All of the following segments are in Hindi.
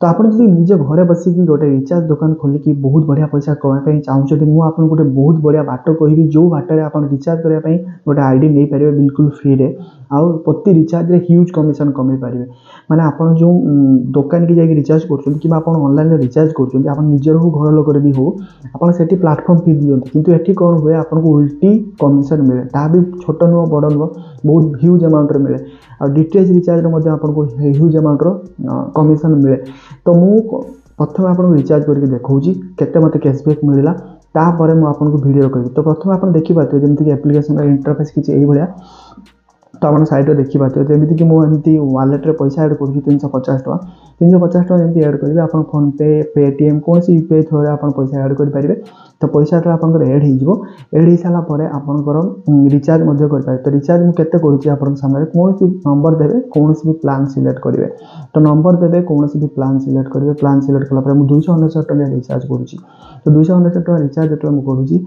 तो आप निजे घरे बसिक गोटे रिचार्ज दुकान खोलिकी बहुत बढ़िया पैसा कमाई चाहते मुझे गोटे बहुत बढ़िया बाट कहबी जो बाटे आप रिचार्ज करने गोटे आईडी नहीं पारे बिल्कुल फ्री रे आउ प्रति रिचार्ज रे ह्यूज कमिशन कमे पारे माने आप जो दुकान की जाकि रिचार्ज कर ऑनलाइन रिचार्ज कर निजर हो घर लोक भी हो आप प्लाटफर्म फी दिखते किंतु एठी कौन हुए आपको उल्टी कमिशन मिले ता भी छोट नुह बड़ नुह बहुत ह्यूज अमाउंट मिले आ डीटीएच रिचार्ज आपको ह्यूज अमाउंट कमिशन मिले तो मु प्रथम आपको रिचार्ज करके देखौची केते मते कैशबैक मिलला तापर मु आपको वीडियो करी तो प्रथम आप देखि पाते जमती एप्लिकेशन इंटरफेस किछि एई भलिया तो आप साइट देखी पाते जमीती कि मुझे वालेट पैसा एड कर 350 टका 350 टका जमी एड करेंगे आप फोन पे पेटीएम कौन यूपीआई थ्रू आप पैसा एड करेंगे तो पैसा जो आप एड हो सारापर आपंकर रिचार्ज करेंगे तो रिचार्ज मुझे करुँची आप सामने कौन नंबर देवे कौन भी प्लान सिलेक्ट करेंगे तो नंबर देवे कौन भी प्लान सिलेक्ट करेंगे प्लान सिलेक्ट कलापर मुझे 299 टका रिचार्ज करुँची तो 299 टका रिचार्ज जो मुझे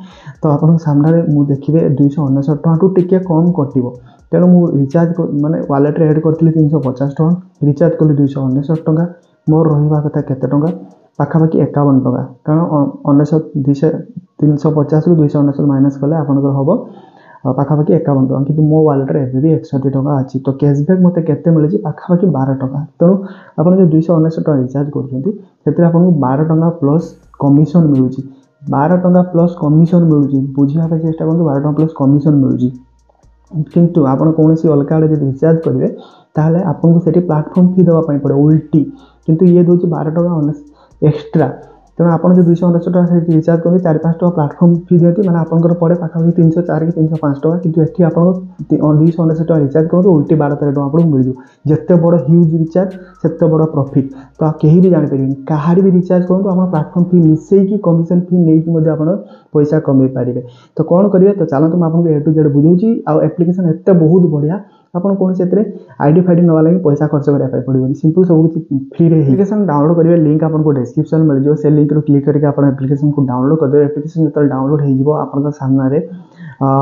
तो आप सामने मुझे देखिए 299 टका टू टिके कम कटो तेणु मुझे रिचार्ज माने वालेट एड करी 350 टका रिचार्ज कली 299 टका मोर रहा कथा केते टका पाखापाखि 51 टका कारण 350 रु 299 माइनस कले आपंकर हम पाखापाखि 51 टका कि मो वालेट एवं भी 61 टका अच्छी तो कैशबैक मत के मिले पाखापाखि 12 टका तेणु आप जो 299 टका रिचार्ज कर आपको 12 टका प्लस कमिशन मिलूँ 12 टका प्लस कमिशन मिलूँ बुझापी चेष्टा करूँ 12 टका प्लस कमिशन मिलूँ किंतु आप कौन अलग आड़े जब रिचार्ज करेंगे ताहले आपको से प्लाटफर्म फी देवाई पड़े उल्टी किंतु ये दूसरी 12 टका एक्सट्रा तेणु आप जो 299 टका रिचार्ज करेंगे 4-5 टका प्लाटफर्म फी दिखती मैंने आपंकर पड़े पाखापाखि 304 कि 305 टका किंतु एठी आप 299 टका रिचार्ज करूँ उल्टी 12-13 टका आपको मिल जिते बड़ ह्यूज रिचार्ज से बड़ प्रॉफिट तो कहीं भी जापर कहार भी रिचार्ज करूँ आप प्लाटफर्म फी मिसेकी कमिशन फी नहीं आप पैसा कमे पारे तो कौन करेंगे तो चलते मुझे आपको ए टू जेड बुझाऊँगी आउ एप्लिकेशन एत बहुत बढ़िया आपन कौन से आईडी फाइडी नवा लगे पैसा खर्च करने पड़े सिंपल सब कुछ फ्री रे एप्लिकेशन डाउनलोड करेंगे लिंक आपको डिस्क्रिप्शन मिल जाए से लिंक रो क्लिक करके आप एप्लिकेशन को डाउनलोड करदे एप्लिकेशन जो डाउनलोड हो आपन सामने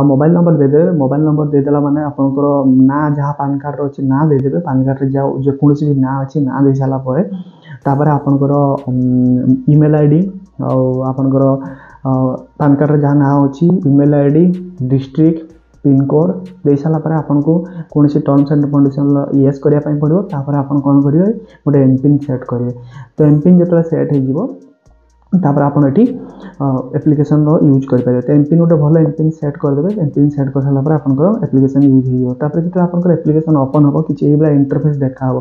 मोबाइल नंबर देदेवे मोबाइल नंबर देदेला माने आपनकर ना जहाँ पान कार्ड अच्छे ना देदेवे पान कार्ड रे जाओ जेकोसी भी ना अच्छी ना दे सारा पर तापर आपनकर ईमेल आईडी आपनकर पान कार्ड रे जहाँ ना अच्छी ईमेल आईडी डिस्ट्रिक्ट पिनकोड दे सारापर आपको कौन से टर्म्स एंड कंडीशन येस करने पड़ो तापर आप कौन करेंगे गोटे एमपिन सेट करेंगे तो एमपिन जो सेट हो तापर आप एप्लिकेशन यूज करेंगे तो एमपिन गोटे भल एमपिन सेट करदे एमपिन सेट कर सारापर आप एप्लिकेशन यूज होपर जो आप एप्लिकेशन ओपन हम कि इंटरफेस देखा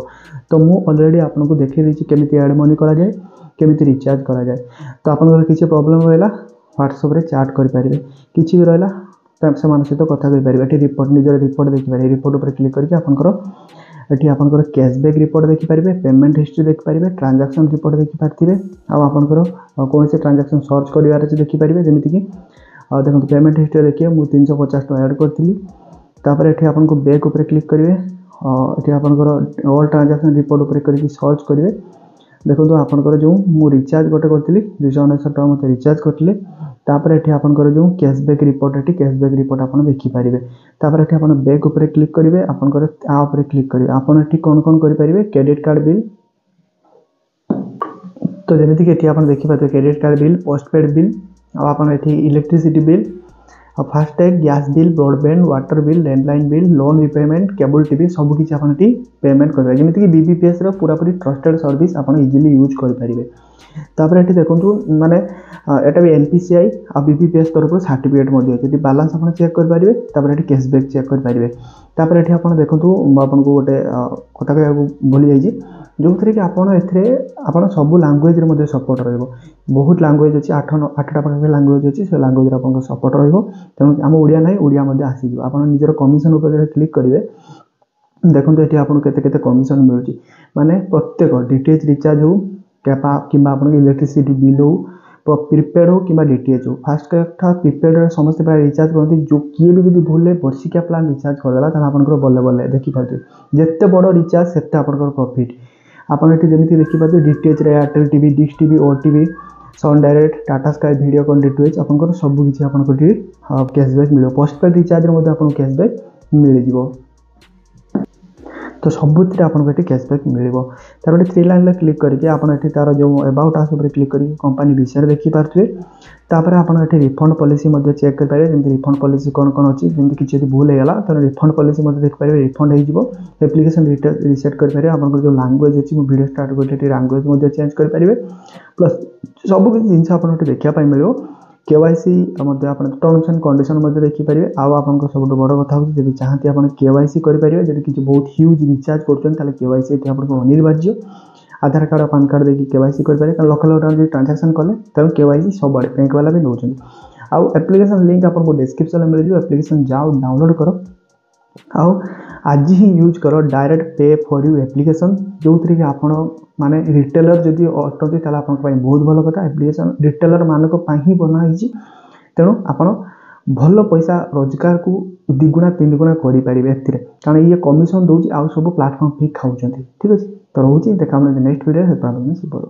तो मुझे ऑलरेडी आपको देखे देती केमी एड मनी कराए केमी रिचार्ज कराए तो आप किसी प्रॉब्लम रहा व्हाट्सएप रे चैट करेंगे किसी भी रहा से सहित कथा कही रिपोर्ट निजर रिपोर्ट देखिपारे रिपोर्ट उपर क्लिक करके आपंकर कैशबैक रिपोर्ट देखिपारे पेमेंट हिस्ट्री देखिपारे ट्रांजैक्शन रिपोर्ट देखिपारे आपंकर कौन से ट्रांजैक्शन सर्च कर देखिपारे जमीती कि देखो पेमेंट हिस्ट्री देखिए मुझे 350 टका ऐड करी ये आपको बैक उपर क्लिक करेंगे ये आपंकर ऑल ट्रांजैक्शन रिपोर्ट उपर करके सर्च करेंगे देखो आपंकर जो मु रिचार्ज गोटे करी 299 टका मत रिचार्ज करते तापर ये आपंकर जो कैशबैक रिपोर्ट ये कैशबैक रिपोर्ट आप देखिपारे तापर ये आप बैक उपर क्लिक करेंगे आपंकर आपर क्लिक करेंगे आपन ये कौन कौन करेंगे क्रेडिट कार्ड बिल तो जमीती कि आप देखिए credit card bill postpaid bill आप electricity bill FASTag gas bill broadband water bill landline bill loan repayment cable TV सबकि आप पेमेंट करेंगे जमीती कि बीबीपीएस पूरापूरी ट्रस्टेड सर्विस आप इजिली यूज करेंगे तापर ये देखो माने एटा भी एनपीसीआई आ बीबीपीएस तरफ सर्टिफिकेट अच्छे बालांस आप चेक करेंगे तापर ये कैशबैक चेक करेंगे तापर ये आप देखो आपको गोटे कथा कह भूली जाइए जो थे कि आप सब लांगुएज सपोर्ट रहा बहुत लांगुएज अच्छी 8टा पाखे लांगुएज अच्छी से लांगुएज आप सपोर्ट तेणु आम ओडिया ना ओडिया आसीज आप निजर कमिशन उपर क्लिक करेंगे देखो ये आपको केते कमिशन मिलूँ माने प्रत्येक डीटीएच रिचार्ज हो कि इलेक्ट्रिसिटी बिल हो प्रिपेड हो कि डीटीएच हो फास्ट कथा प्रिपेड समस्त रिचार्ज करते जो किए भी जब भूल वर्षिकिया प्लान रिचार्ज करदेला आपंकर बल्ले बल्ले देखिपारे जिते बड़ रिचार्ज से प्रॉफिट आपड़ ये जमी देखिए DTH Airtel TV dish TV ओटीवी Sun Direct Tata Sky Videocon DTH आपंकर सबकि आपको कैशबैक मिले पोस्टपेड रिचार्ज आपको कैशबैक मिल तो सबुथिरे आपको ये कैशबैक मिल तार थ्री लाइन क्लिक करके आपड़ तार जो अबाउट आस क्लिक कर कंपनी विषय देखिपे तापर आपड़ रिफंड पॉलिसी चेक करेंगे जमी रिफंड पॉलिसी कौन कौन अच्छी जमी किसी भूल होगा तो रिफंड पॉलिसी देखिए रिफंड हो एप्लिकेशन रिसेट करेंगे आपको जो लैंग्वेज अच्छी वीडियो स्टार्ट कर लैंग्वेज चेंज करेंगे प्लस सब किसी जिन आप देखा मिले केवाईसी टर्म्स एंड कंडीशन देखिपारे आपको सब बड़ कथा होती चाहती आप केवाईसी करेंगे जब किसी बहुत ह्यूज रिचार्ज कर केवाईसी आपको अनिवार्य आधार कार्ड पान कार्ड देखिए केवाईसी करेंगे लोकल ट्रांजाक्शन कले तब केवाईसी सब बैंक वाला भी नौकरी आउ एप्लिकेशन लिंक आपको डिस्क्रिप्शन में मिल जाए एप्लिकेशन जाओ डाउनलोड कर आउ आज ही यूज कर डायरेक्ट पे फॉर यू एप्लिकेशन जो थी कि आप माने रिटेलर जदि अटंती बहुत भल कथा एप्लिकेशन रिटेलर मानक ही बनाई तेणु आप भल पैसा रोजगार को दिगुणा तीन गुणा करेंगे कारण ये कमिशन दूसरी आउ सब प्लाटफर्म भी खाऊँ ठीक अच्छे तो रोचे देखा नेक्स्ट वीडियो।